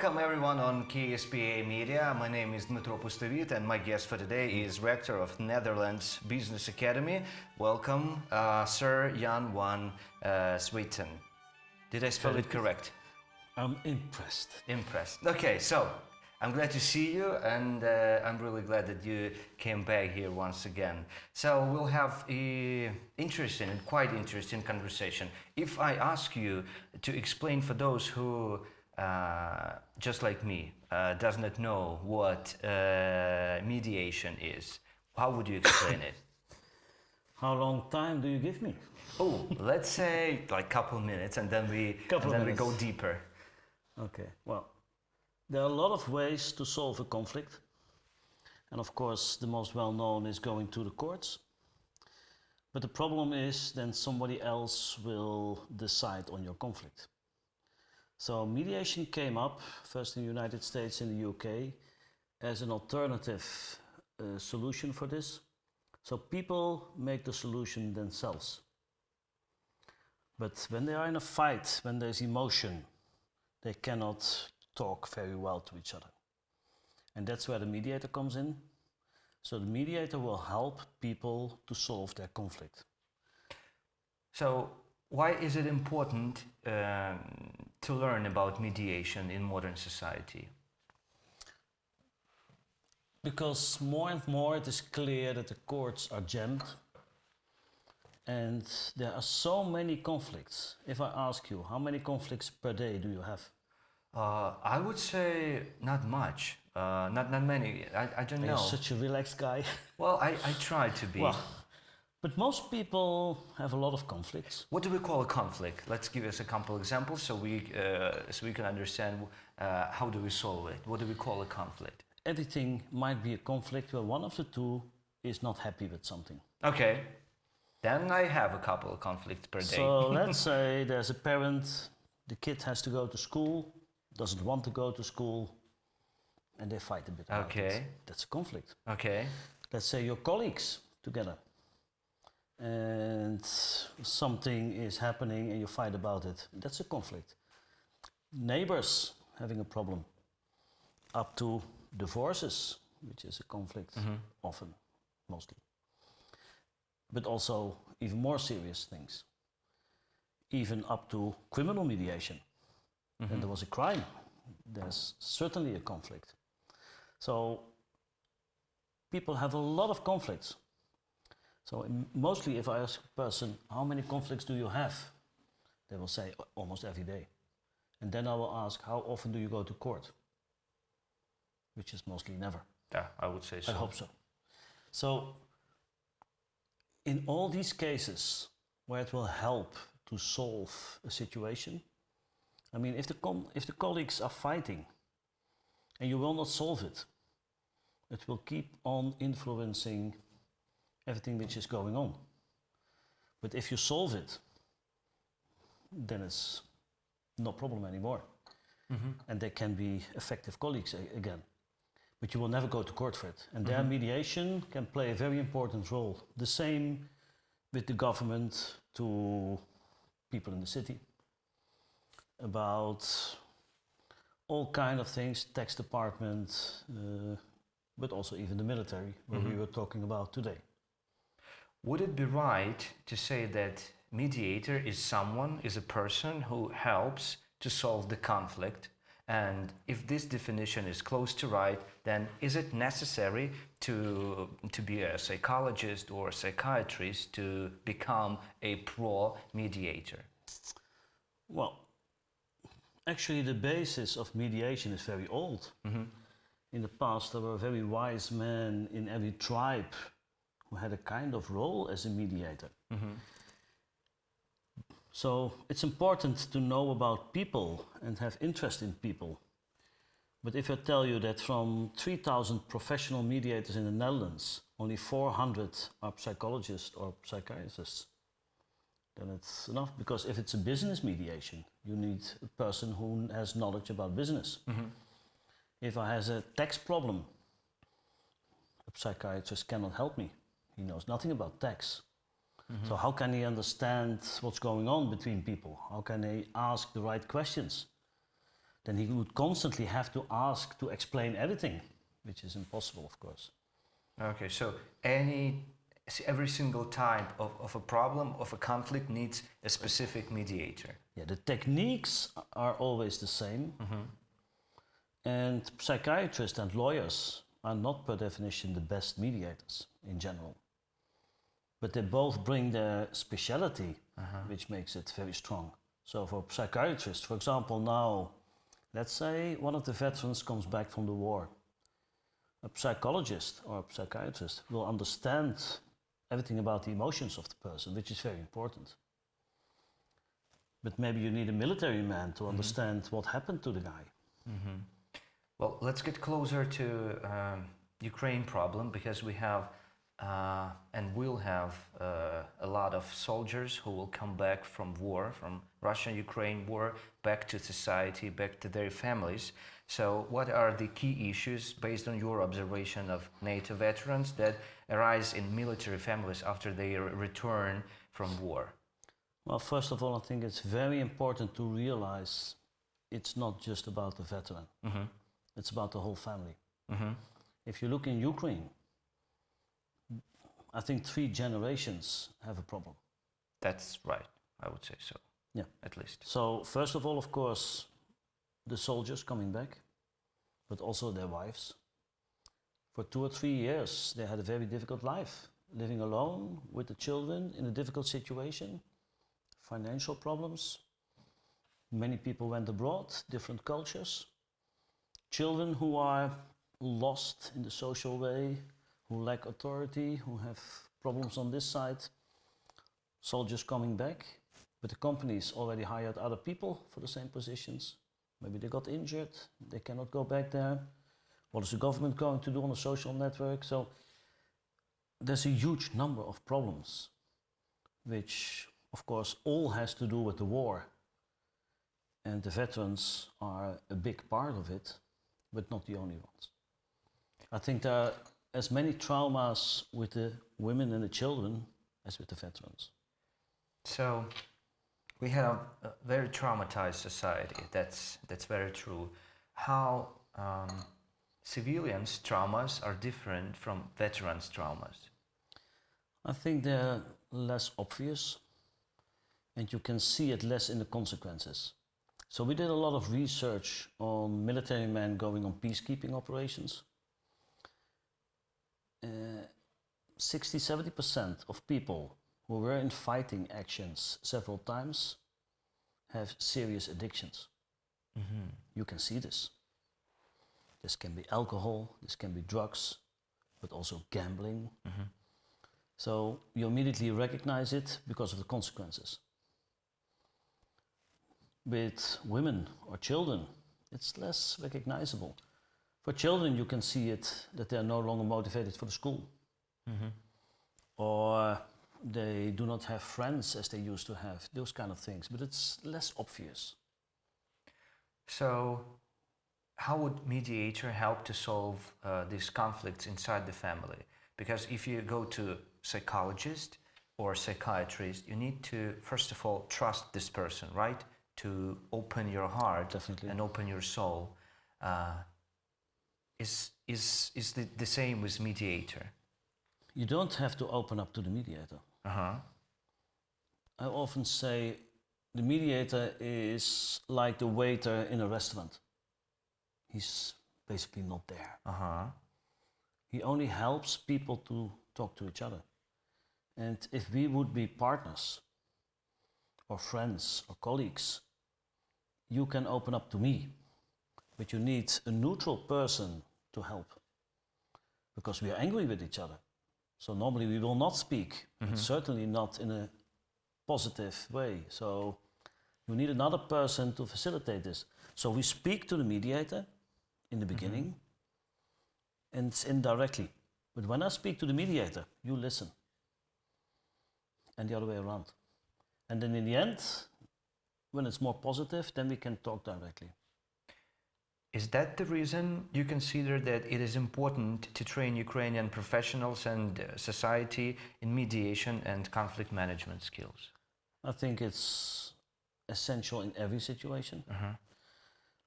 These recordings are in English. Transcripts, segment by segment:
Welcome everyone on KSPA Media. My name is Dmitro Pustovit and my guest for today is Rector of Netherlands Business Academy. Welcome, Sir Jan van Zwieten. Did I spell it correct? I'm impressed. Impressed. Okay, so I'm glad to see you, and I'm really glad that you came back here once again. So we'll have a interesting and quite interesting conversation. If I ask you to explain for those who, just like me, does not know what mediation is, how would you explain it? How long time do you give me? Oh, let's say like couple minutes, and then we go deeper. Okay. Well, there are a lot of ways to solve a conflict, and of course the most well-known is going to the courts. But the problem is then somebody else will decide on your conflict. So mediation came up first in the United States and the UK as an alternative solution for this. So people make the solution themselves. But when they are in a fight, when there's emotion, they cannot talk very well to each other. And that's where the mediator comes in. So the mediator will help people to solve their conflict. So why is it important to learn about mediation in modern society? Because more and more it is clear that the courts are jammed and there are so many conflicts. If I ask you, how many conflicts per day do you have? I would say not much, not many. I don't know. You're such a relaxed guy. Well, I try to be. Well, but most people have a lot of conflicts. What do we call a conflict? Let's give us a couple examples so we can understand how do we solve it. What do we call a conflict? Everything might be a conflict where one of the two is not happy with something. Okay, then I have a couple of conflicts per day. So let's say there's a parent, the kid has to go to school, doesn't want to go to school, and they fight a bit about it. That's a conflict. Okay. Let's say you're colleagues together, and something is happening and you fight about it. That's a conflict. Neighbors having a problem, up to divorces, which is a conflict, often, mostly. But also even more serious things, even up to criminal mediation. When there was a crime, there's certainly a conflict. So people have a lot of conflicts. So mostly if I ask a person, how many conflicts do you have? They will say almost every day. And then I will ask, how often do you go to court? Which is mostly never. Yeah, I would say so. I hope so. So in all these cases where it will help to solve a situation, I mean, if the colleagues are fighting and you will not solve it, it will keep on influencing everything which is going on. But if you solve it, then it's no problem anymore. And they can be effective colleagues again. But you will never go to court for it. And their mediation can play a very important role. The same with the government to people in the city. About all kind of things, tax department, but also even the military, where we were talking about today. Would it be right to say that mediator is a person who helps to solve the conflict? And if this definition is close to right, then is it necessary to be a psychologist or a psychiatrist to become a pro mediator? Well, actually the basis of mediation is very old. In the past there were very wise men in every tribe who had a kind of role as a mediator. So it's important to know about people and have interest in people. But if I tell you that from 3,000 professional mediators in the Netherlands, only 400 are psychologists or psychiatrists, then it's enough. Because if it's a business mediation, you need a person who has knowledge about business. If I have a tax problem, a psychiatrist cannot help me. He knows nothing about tax. So how can he understand what's going on between people? How can he ask the right questions? then he would constantly have to ask to explain everything, which is impossible, of course. Okay, so every single type of a problem, of a conflict, needs a specific mediator. Yeah, the techniques are always the same. And psychiatrists and lawyers are not per definition the best mediators in general. But they both bring their speciality, which makes it very strong. So for psychiatrists, for example, now, let's say one of the veterans comes back from the war. A psychologist or a psychiatrist will understand everything about the emotions of the person, which is very important. But maybe you need a military man to understand what happened to the guy. Well, let's get closer to Ukraine problem, because we have and will have a lot of soldiers who will come back from war, from Russia-Ukraine war, back to society, back to their families. So what are the key issues, based on your observation of NATO veterans, that arise in military families after they return from war? Well, first of all, I think it's very important to realize it's not just about the veteran. It's about the whole family. If you look in Ukraine, I think 3 generations have a problem. That's right, I would say so. Yeah. At least. So first of all, of course, the soldiers coming back, but also their wives. For 2 or 3 years, they had a very difficult life, living alone with the children in a difficult situation, financial problems. Many people went abroad, different cultures. Children who are lost in the social way, who lack authority, who have problems on this side. Soldiers coming back, but the companies already hired other people for the same positions. Maybe they got injured, they cannot go back there. What is the government going to do on a social network? So there's a huge number of problems, which of course all has to do with the war. And the veterans are a big part of it, but not the only ones. I think there are as many traumas with the women and the children as with the veterans. So we have a very traumatized society. That's very true. How civilians' traumas are different from veterans' traumas? I think they're less obvious, and you can see it less in the consequences. So we did a lot of research on military men going on peacekeeping operations. 60–70% of people who were in fighting actions several times have serious addictions. You can see this. This can be alcohol, this can be drugs, but also gambling. So you immediately recognize it because of the consequences. With women or children, it's less recognizable. For children, you can see it that they are no longer motivated for the school. Or they do not have friends as they used to have, those kind of things, but it's less obvious. So how would mediator help to solve these conflicts inside the family? Because if you go to psychologist or psychiatrist, you need to, first of all, trust this person, right? To open your heart. Definitely. And open your soul. Is the same with mediator? You don't have to open up to the mediator. I often say the mediator is like the waiter in a restaurant. He's basically not there. He only helps people to talk to each other. And if we would be partners or friends or colleagues, you can open up to me, but you need a neutral person to help, because we are angry with each other. So normally we will not speak, and certainly not in a positive way. So you need another person to facilitate this. So we speak to the mediator in the beginning, and it's indirectly. But when I speak to the mediator, you listen. And the other way around. And then in the end, when it's more positive, then we can talk directly. Is that the reason you consider that it is important to train Ukrainian professionals and society in mediation and conflict management skills? I think it's essential in every situation.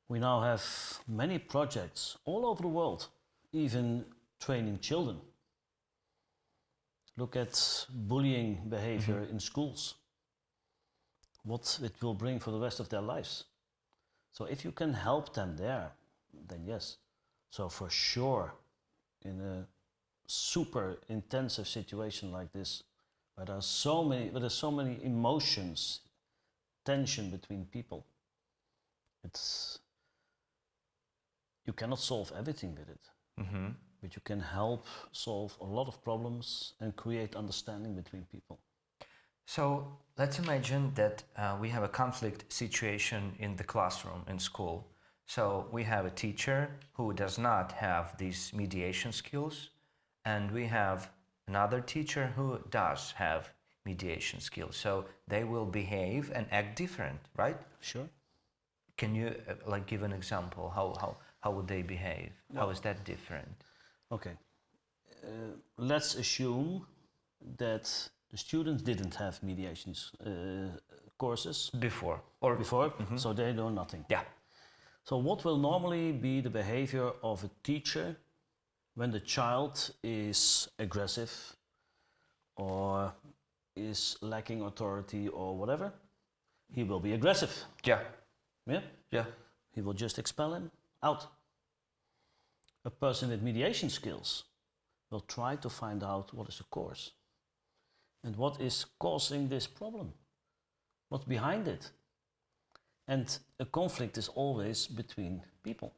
We now have many projects all over the world, even training children. Look at bullying behavior in schools, what it will bring for the rest of their lives. So if you can help them there, then yes. So for sure, in a super intensive situation like this, where there's so many emotions, tension between people, you cannot solve everything with it. But you can help solve a lot of problems and create understanding between people. So let's imagine that we have a conflict situation in the classroom in school. So we have a teacher who does not have these mediation skills, and we have another teacher who does have mediation skills. So they will behave and act different, right? Sure. Can you give an example? How would they behave? Well, how is that different? Okay. Let's assume that the students didn't have mediation courses Before. so they know nothing. Yeah. So what will normally be the behavior of a teacher when the child is aggressive or is lacking authority or whatever? He will be aggressive. Yeah. Yeah? Yeah. He will just expel him out. A person with mediation skills will try to find out what is the cause and what is causing this problem, what's behind it. And a conflict is always between people.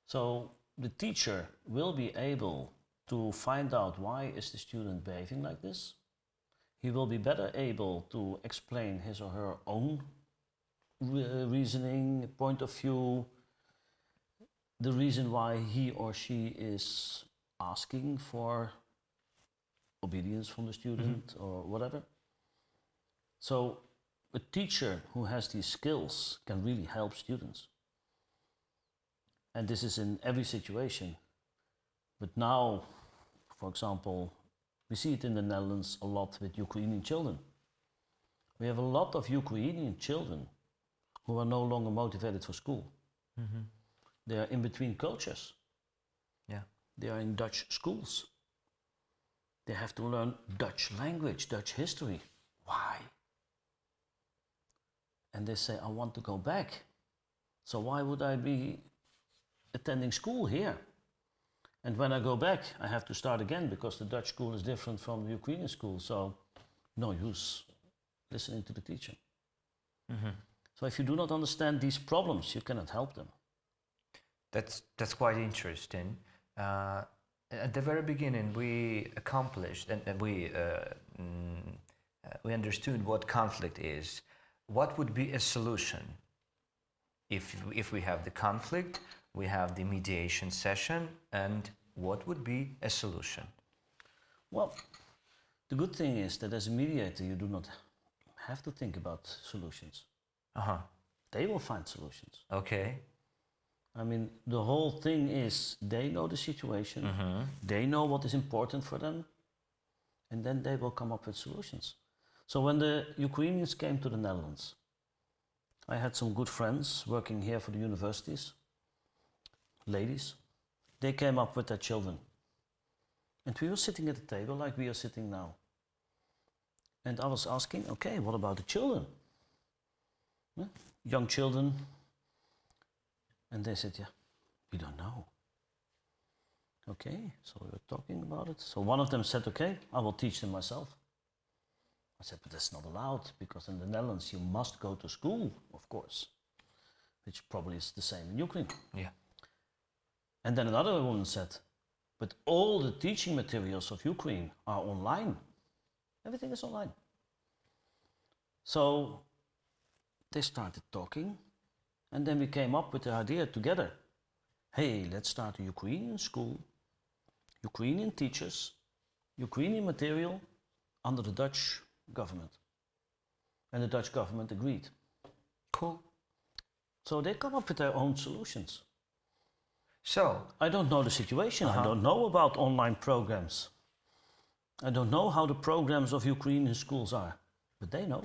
So the teacher will be able to find out why is the student behaving like this. He will be better able to explain his or her own reasoning, point of view, the reason why he or she is asking for obedience from the student or whatever. So a teacher who has these skills can really help students. And this is in every situation. But now, for example, we see it in the Netherlands a lot with Ukrainian children. We have a lot of Ukrainian children who are no longer motivated for school. They are in between cultures. Yeah. They are in Dutch schools. They have to learn Dutch language, Dutch history. Why? And they say, I want to go back. So why would I be attending school here? And when I go back, I have to start again because the Dutch school is different from the Ukrainian school. So no use listening to the teacher. So if you do not understand these problems, you cannot help them. That's quite interesting. At the very beginning, we accomplished and we understood what conflict is. What would be a solution if we have the conflict, we have the mediation session, and what would be a solution? Well, the good thing is that as a mediator, you do not have to think about solutions. They will find solutions. Okay. I mean, the whole thing is they know the situation, they know what is important for them, and then they will come up with solutions. So when the Ukrainians came to the Netherlands, I had some good friends working here for the universities, ladies. They came up with their children. And we were sitting at the table like we are sitting now. And I was asking, okay, what about the children? Young children. And they said, yeah, we don't know. Okay, so we were talking about it. So one of them said, okay, I will teach them myself. I said, but that's not allowed, because in the Netherlands you must go to school, of course, which probably is the same in Ukraine. Yeah. And then another woman said, but all the teaching materials of Ukraine are online. Everything is online. So they started talking, and then we came up with the idea together. Hey, let's start a Ukrainian school, Ukrainian teachers, Ukrainian material under the Dutch government. And the Dutch government agreed. Cool. So they come up with their own solutions. So I don't know the situation. I don't know about online programs. I don't know how the programs of Ukrainian schools are, but they know,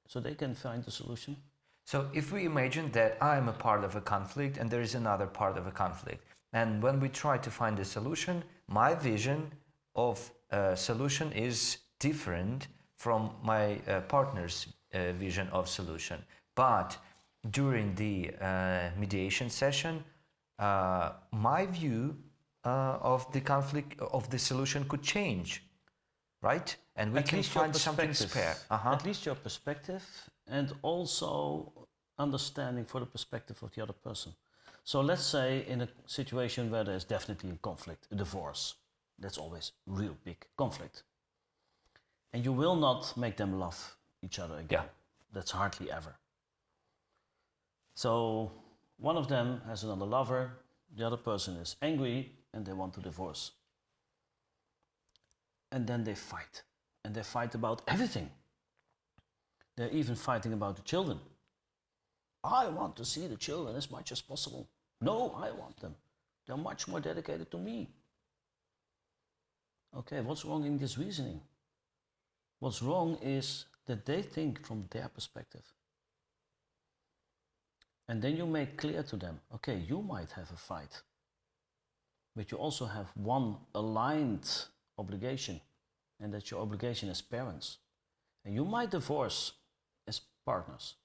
so they can find a solution. So if we imagine that I'm a part of a conflict and there is another part of a conflict, and when we try to find a solution, my vision of a solution is different from my partner's vision of solution. But during the mediation session, my view of the conflict, of the solution could change, right? And we can find something spare. At least your perspective, and also understanding for the perspective of the other person. So let's say in a situation where there's definitely a conflict, a divorce, that's always real big conflict. And you will not make them love each other again. Yeah. That's hardly ever. So one of them has another lover, the other person is angry and they want to divorce. And then they fight. And they fight about everything. They're even fighting about the children. I want to see the children as much as possible. No, I want them. They're much more dedicated to me. Okay, what's wrong in this reasoning? What's wrong is that they think from their perspective. And then you make clear to them, okay, you might have a fight, but you also have one aligned obligation, and that's your obligation as parents. And you might divorce as partners,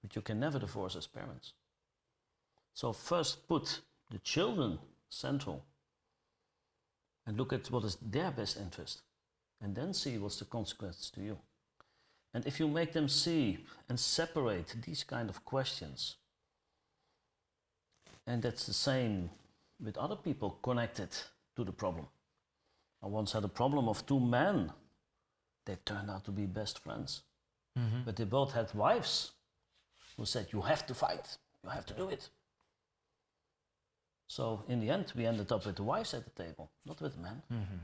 but you can never divorce as parents. So first put the children central and look at what is their best interest, and then see what's the consequence to you. And if you make them see and separate these kind of questions, and that's the same with other people connected to the problem. I once had a problem of two men. They turned out to be best friends. Mm-hmm. But they both had wives who said, you have to fight, you have to do it. So in the end, we ended up with the wives at the table, not with the men. Mm-hmm.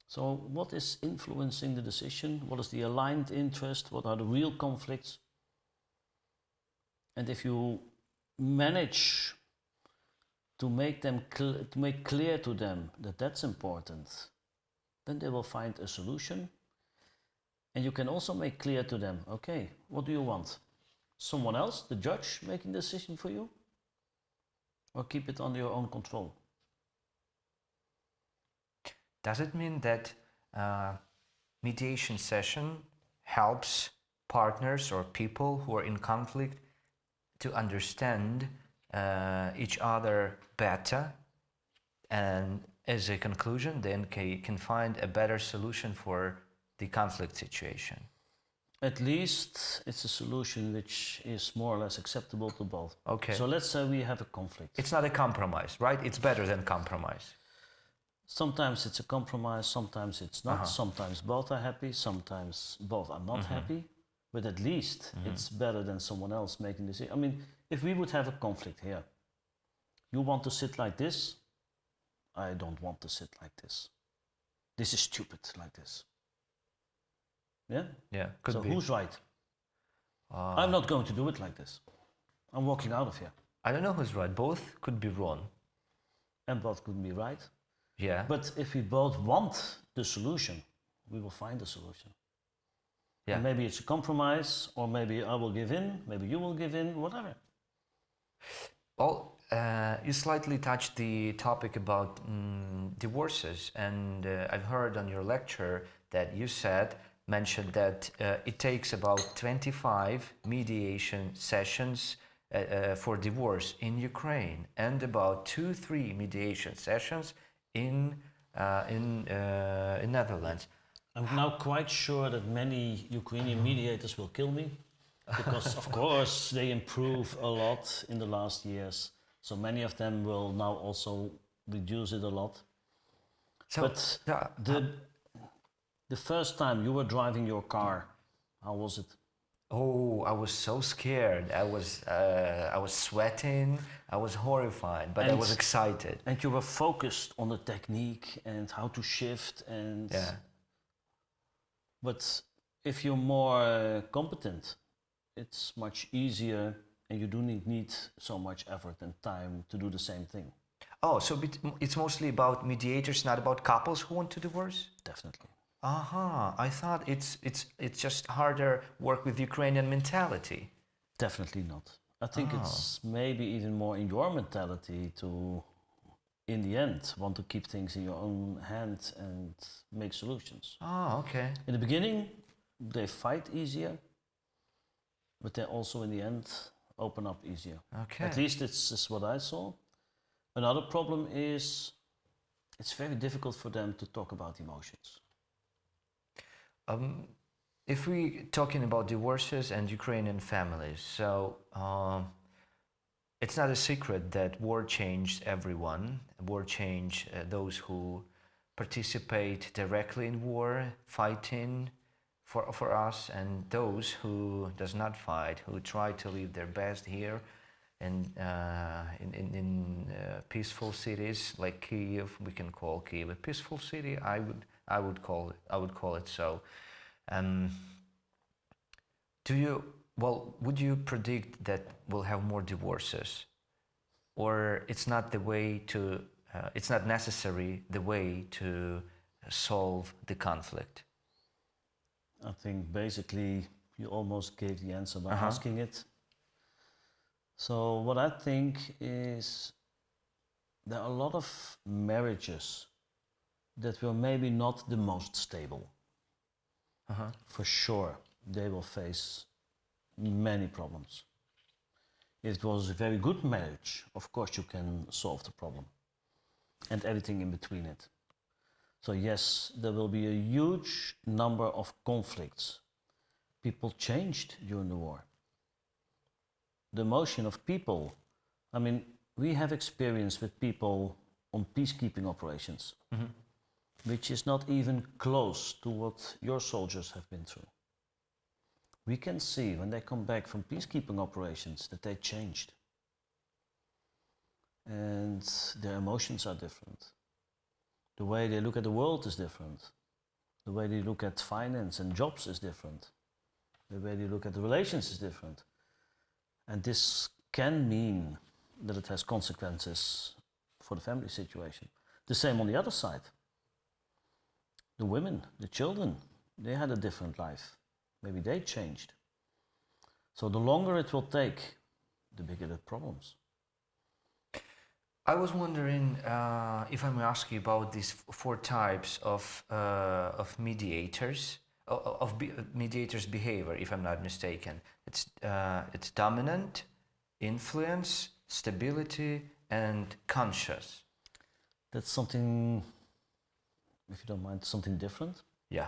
So what is influencing the decision? What is the aligned interest? What are the real conflicts? And if you manage to make them to make clear to them that that's important, then they will find a solution. And you can also make clear to them, okay, what do you want? Someone else, the judge, making the decision for you? Or keep it under your own control? Does it mean that mediation session helps partners or people who are in conflict to understand each other better, and as a conclusion then can find a better solution for the conflict situation? At least it's a solution which is more or less acceptable to both. Okay. So let's say we have a conflict. It's not a compromise, right? It's better than compromise. Sometimes it's a compromise, sometimes it's not. Sometimes both are happy, sometimes both are not happy. But at least it's better than someone else making this. I mean, if we would have a conflict here, you want to sit like this, I don't want to sit like this. This is stupid like this. Yeah? Yeah, could be. So who's right? I'm not going to do it like this. I'm walking out of here. I don't know who's right. Both could be wrong. And both could be right. Yeah. But if we both want the solution, we will find the solution. Yeah. And maybe it's a compromise, or maybe I will give in, maybe you will give in, whatever. Well, you slightly touched the topic about divorces, and I've heard on your lecture that you mentioned that it takes about 25 mediation sessions for divorce in Ukraine, and about 2-3 mediation sessions in Netherlands. I'm now quite sure that many Ukrainian mediators will kill me, because of course they improve a lot in the last years. So many of them will now also reduce it a lot. So, but the first time you were driving your car, how was it? Oh, I was so scared. I was sweating. I was horrified, but I was excited. And you were focused on the technique and how to shift and. Yeah. But if you're more competent, it's much easier, and you do need so much effort and time to do the same thing. Oh, so it's mostly about mediators, not about couples who want to divorce? Definitely. I thought it's just harder work with Ukrainian mentality. Definitely not. I think it's maybe even more in your mentality to, in the end, want to keep things in your own hand and make solutions. Oh, okay. In the beginning, they fight easier, but they also, in the end, open up easier. Okay. At least it's what I saw. Another problem is it's very difficult for them to talk about emotions. If we talking about divorces and Ukrainian families, so it's not a secret that war changed everyone. War changed those who participate directly in war, fighting for us, and those who does not fight, who try to live their best here, and in peaceful cities like Kiev. We can call Kiev a peaceful city. I would call it so. Would you predict that we'll have more divorces, or it's not the way to? It's not necessary the way to solve the conflict. I think basically you almost gave the answer by asking it. So what I think is there are a lot of marriages that were maybe not the most stable. For sure, they will face many problems. If it was a very good marriage, of course you can solve the problem and everything in between it. So yes, there will be a huge number of conflicts. People changed during the war. The emotion of people, I mean, we have experience with people on peacekeeping operations, which is not even close to what your soldiers have been through. We can see when they come back from peacekeeping operations that they changed. And their emotions are different. The way they look at the world is different. The way they look at finance and jobs is different. The way they look at the relations is different. And this can mean that it has consequences for the family situation. The same on the other side. The women, the children, they had a different life. Maybe they changed. So the longer it will take, the bigger the problems. I was wondering if I may ask you about these four types of mediators, mediators' behavior, if I'm not mistaken. It's dominant, influence, stability, and conscious. That's something, if you don't mind, something different. Yeah.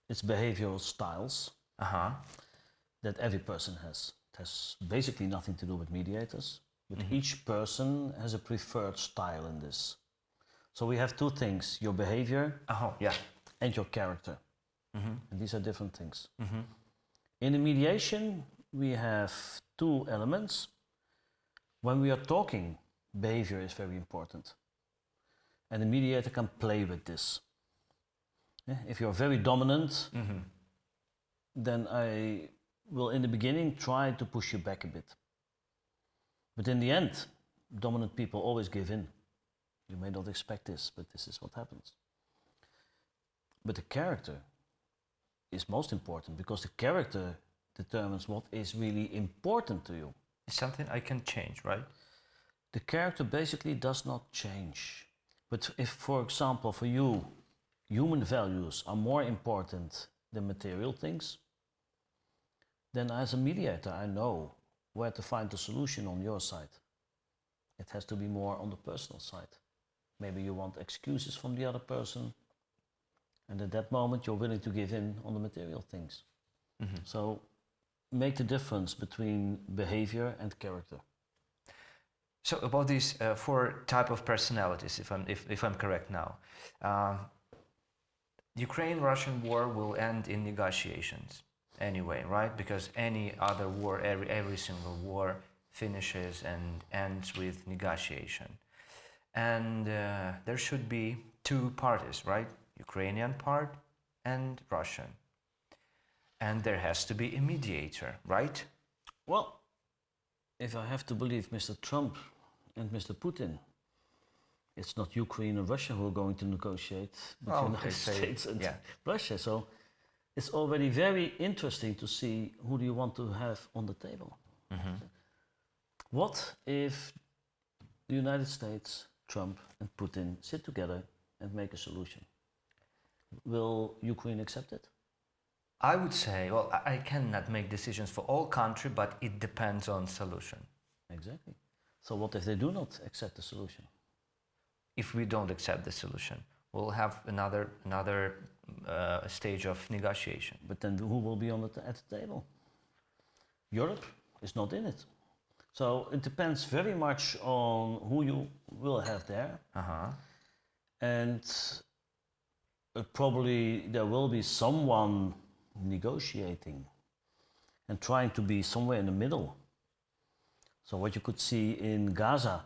It's behavioral styles that every person has. It has basically nothing to do with mediators, but each person has a preferred style in this. So we have two things, your behavior and your character. And these are different things. In the mediation, we have two elements. When we are talking, behavior is very important. And the mediator can play with this. If you're very dominant, then I will in the beginning try to push you back a bit. But in the end, dominant people always give in. You may not expect this, but this is what happens. But the character is most important because the character determines what is really important to you. It's something I can change, right? The character basically does not change. But if, for example, for you, human values are more important than material things, then as a mediator, I know where to find the solution on your side. It has to be more on the personal side. Maybe you want excuses from the other person, and at that moment you're willing to give in on the material things. So make the difference between behavior and character. So about these four type of personalities, if I'm correct now, Ukraine-Russian war will end in negotiations anyway, right? Because any other war, every single war finishes and ends with negotiation. And there should be two parties, right? Ukrainian part and Russian. And there has to be a mediator, right? Well, if I have to believe Mr. Trump and Mr. Putin, it's not Ukraine and Russia who are going to negotiate, but the United States and Russia. So it's already very interesting to see who do you want to have on the table. What if the United States, Trump and Putin sit together and make a solution? Will Ukraine accept it? I would say, well, I cannot make decisions for all country, but it depends on solution. Exactly. So what if they do not accept the solution? If we don't accept the solution, we'll have another stage of negotiation. But then who will be at the table? Europe is not in it. So it depends very much on who you will have there. And probably there will be someone negotiating and trying to be somewhere in the middle. So what you could see in Gaza,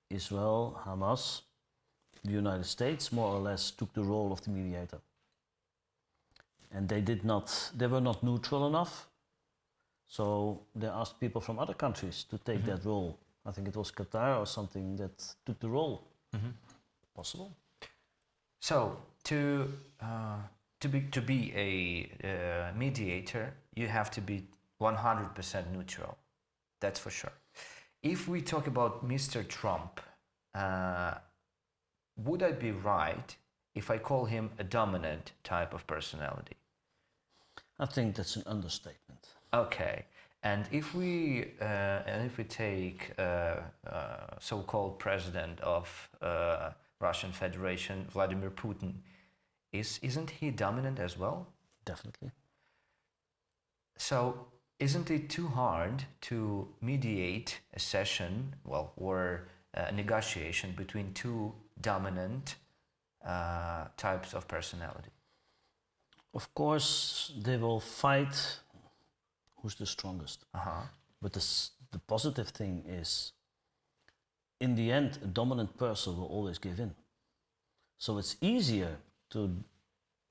Israel, Hamas, the United States more or less took the role of the mediator. And they were not neutral enough. So they asked people from other countries to take that role. I think it was Qatar or something that took the role. Possible. So to be a mediator, you have to be 100% neutral. That's for sure. If we talk about Mr. Trump, would I be right if I call him a dominant type of personality? I think that's an understatement. Okay, and if we take so-called president of Russian Federation, Vladimir Putin, isn't he dominant as well? Definitely. So isn't it too hard to mediate a session, well, or a negotiation between two dominant types of personality? Of course, they will fight who's the strongest. But the positive thing is, in the end, a dominant person will always give in. So it's easier to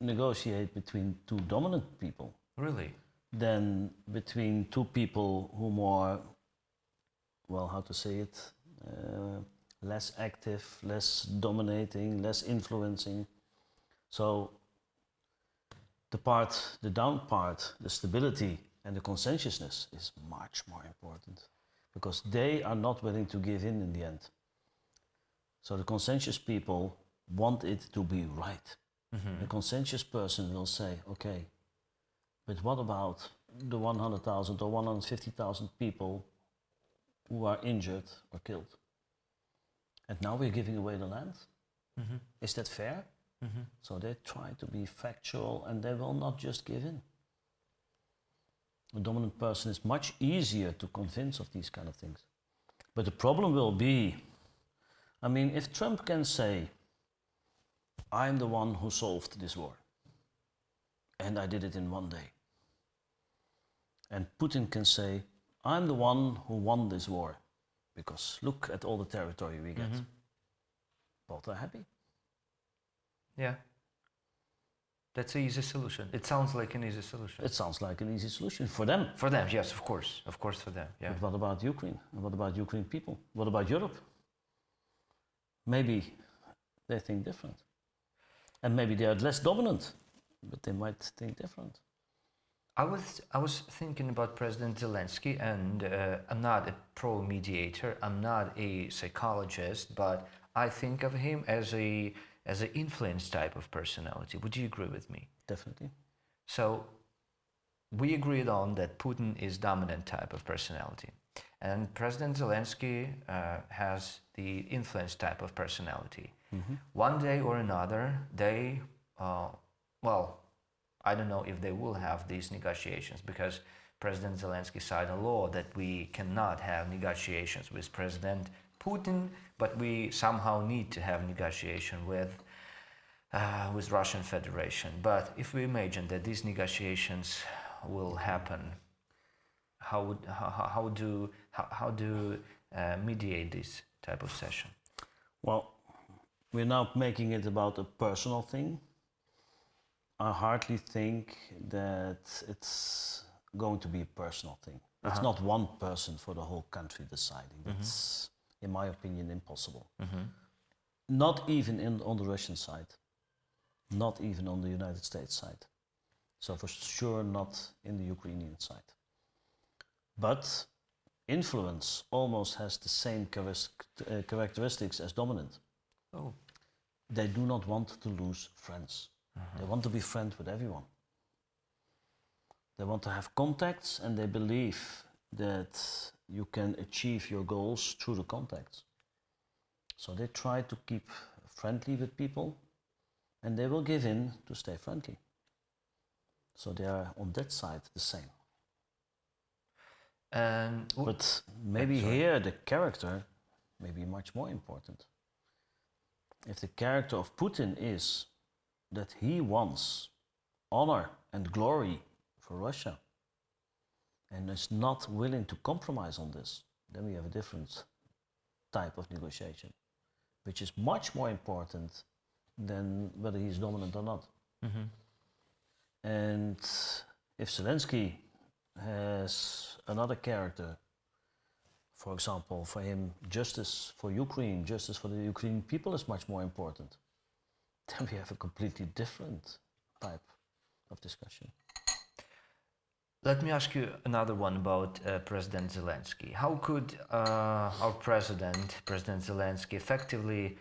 negotiate between two dominant people. Really? Than between two people who more, well, how to say it, less active, less dominating, less influencing. So the down part, the stability and the consensuousness is much more important, because they are not willing to give in the end. So the consensus people want it to be right. The consensus person will say, okay, but what about the 100,000 or 150,000 people who are injured or killed? And now we're giving away the land? Is that fair? So they try to be factual and they will not just give in. A dominant person is much easier to convince of these kind of things. But the problem will be, I mean, if Trump can say, I'm the one who solved this war, and I did it in one day. And Putin can say, I'm the one who won this war, because look at all the territory we get. Both are happy. Yeah. That's an easy solution. It sounds like an easy solution. It sounds like an easy solution for them. For them, yes, of course. Of course for them, yeah. But what about Ukraine? And what about Ukraine people? What about Europe? Maybe they think different. And maybe they are less dominant, but they might think different. I was thinking about President Zelenskyy, and I'm not a pro-mediator, I'm not a psychologist, but I think of him as an influence type of personality. Would you agree with me? Definitely. So we agreed on that Putin is dominant type of personality, and President Zelenskyy has the influence type of personality. One day or another, they, well, I don't know if they will have these negotiations, because President Zelenskyy signed a law that we cannot have negotiations with President Putin, but we somehow need to have negotiation with Russian Federation. But if we imagine that these negotiations will happen, how do mediate this type of session? Well, we're now making it about a personal thing. I hardly think that it's going to be a personal thing. It's not one person for the whole country deciding. That's, in my opinion, impossible. Not even on the Russian side. Not even on the United States side. So for sure not in the Ukrainian side. But influence almost has the same characteristics as dominant. Oh. They do not want to lose friends. They want to be friends with everyone. They want to have contacts, and they believe that you can achieve your goals through the contacts. So they try to keep friendly with people, and they will give in to stay friendly. So they are on that side the same. But maybe here the character may be much more important. If the character of Putin is that he wants honor and glory for Russia and is not willing to compromise on this, then we have a different type of negotiation, which is much more important than whether he's dominant or not. And if Zelenskyy has another character, for example, for him, justice for Ukraine, justice for the Ukrainian people is much more important, then we have a completely different type of discussion. Let me ask you another one about President Zelenskyy. How could our President Zelenskyy, effectively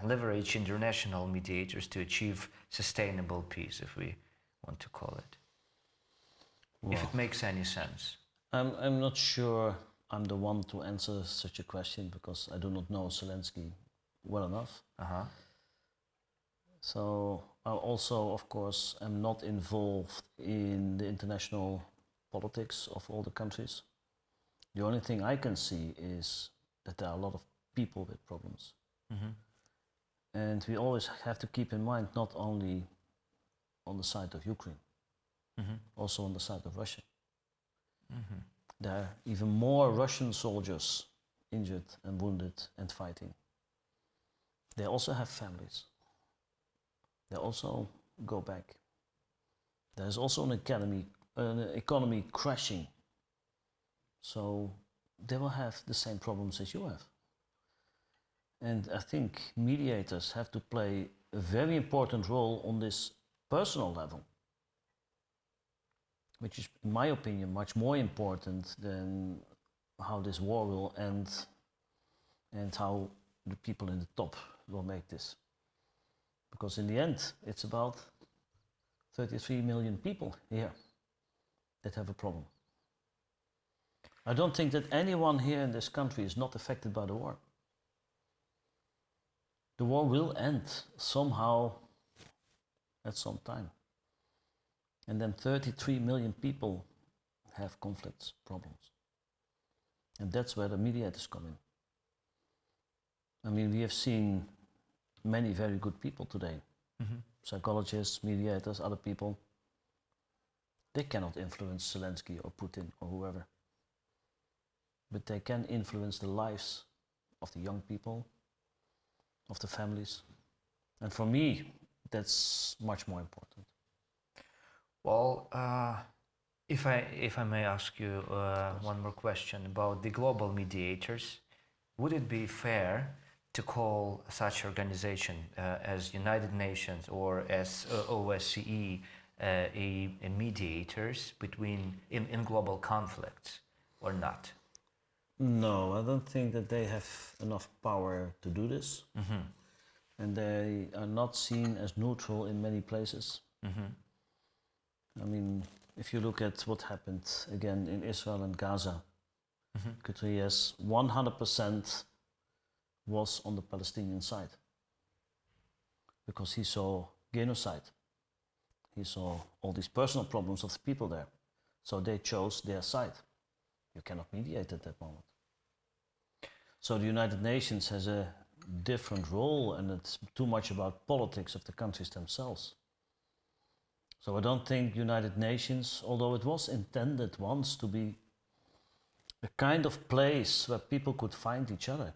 leverage international mediators to achieve sustainable peace, if we want to call it? Well, if it makes any sense. I'm not sure I'm the one to answer such a question, because I do not know Zelenskyy well enough. So I also, of course, am not involved in the international politics of all the countries. The only thing I can see is that there are a lot of people with problems. And we always have to keep in mind, not only on the side of Ukraine, also on the side of Russia. There are even more Russian soldiers injured and wounded and fighting. They also have families. They also go back. There is also an economy crashing. So they will have the same problems as you have. And I think mediators have to play a very important role on this personal level, which is, in my opinion, much more important than how this war will end and how the people in the top will make this. Because in the end, it's about 33 million people here that have a problem. I don't think that anyone here in this country is not affected by the war. The war will end somehow at some time. And then 33 million people have conflicts, problems. And that's where the mediators come in. I mean, we have seen many very good people today. Psychologists, mediators, other people. They cannot influence Zelenskyy or Putin or whoever. But they can influence the lives of the young people, of the families. And for me, that's much more important. Well, if I may ask you one more question about the global mediators, would it be fair to call such organization as United Nations or as OSCE a mediators between in global conflicts or not? No, I don't think that they have enough power to do this. And they are not seen as neutral in many places. I mean, if you look at what happened again in Israel and Gaza, Guterres 100% was on the Palestinian side, because he saw genocide. He saw all these personal problems of the people there. So they chose their side. You cannot mediate at that moment. So the United Nations has a different role, and it's too much about politics of the countries themselves. So I don't think United Nations, although it was intended once to be a kind of place where people could find each other,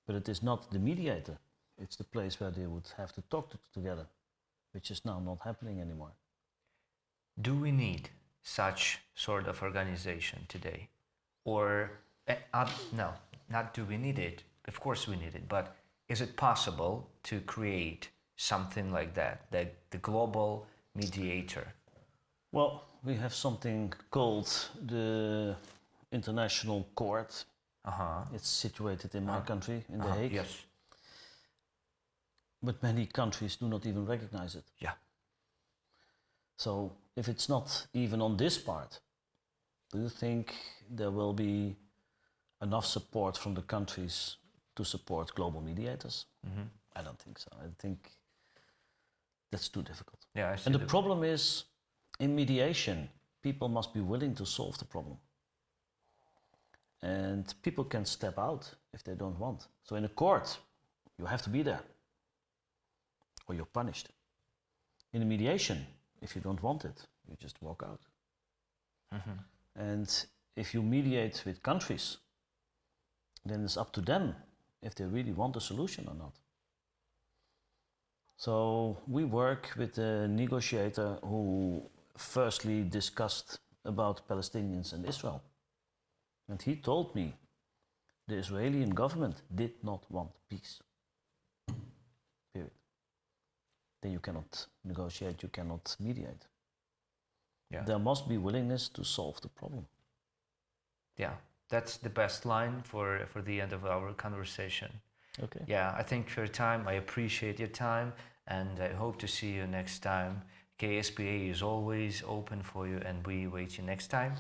but it is not the mediator. It's the place where they would have to talk together, which is now not happening anymore. Do we need such sort of organization today? Or, no, not do we need it, of course we need it, but is it possible to create something like that, the global mediator? Well, we have something called the international court. It's situated in my country, in The Hague. Yes. But many countries do not even recognize it. Yeah. So if it's not even on this part, do you think there will be enough support from the countries to support global mediators? I don't think so. I think that's too difficult. Yeah, I see. And the problem is, in mediation, people must be willing to solve the problem. And people can step out if they don't want. So in a court, you have to be there, or you're punished. In a mediation, if you don't want it, you just walk out. And if you mediate with countries, then it's up to them if they really want a solution or not. So we work with a negotiator who firstly discussed about Palestinians and Israel. And he told me the Israeli government did not want peace. Period. Then you cannot negotiate, you cannot mediate. Yeah. There must be willingness to solve the problem. Yeah, that's the best line for the end of our conversation. Okay. Yeah, I think for your time, I appreciate your time, and I hope to see you next time. KSPA is always open for you, and we wait you next time.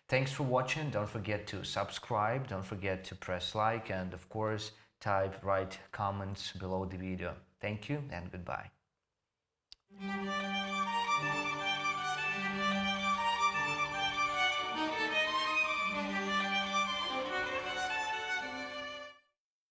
Thanks for watching. Don't forget to subscribe. Don't forget to press like, and of course, write comments below the video. Thank you and goodbye.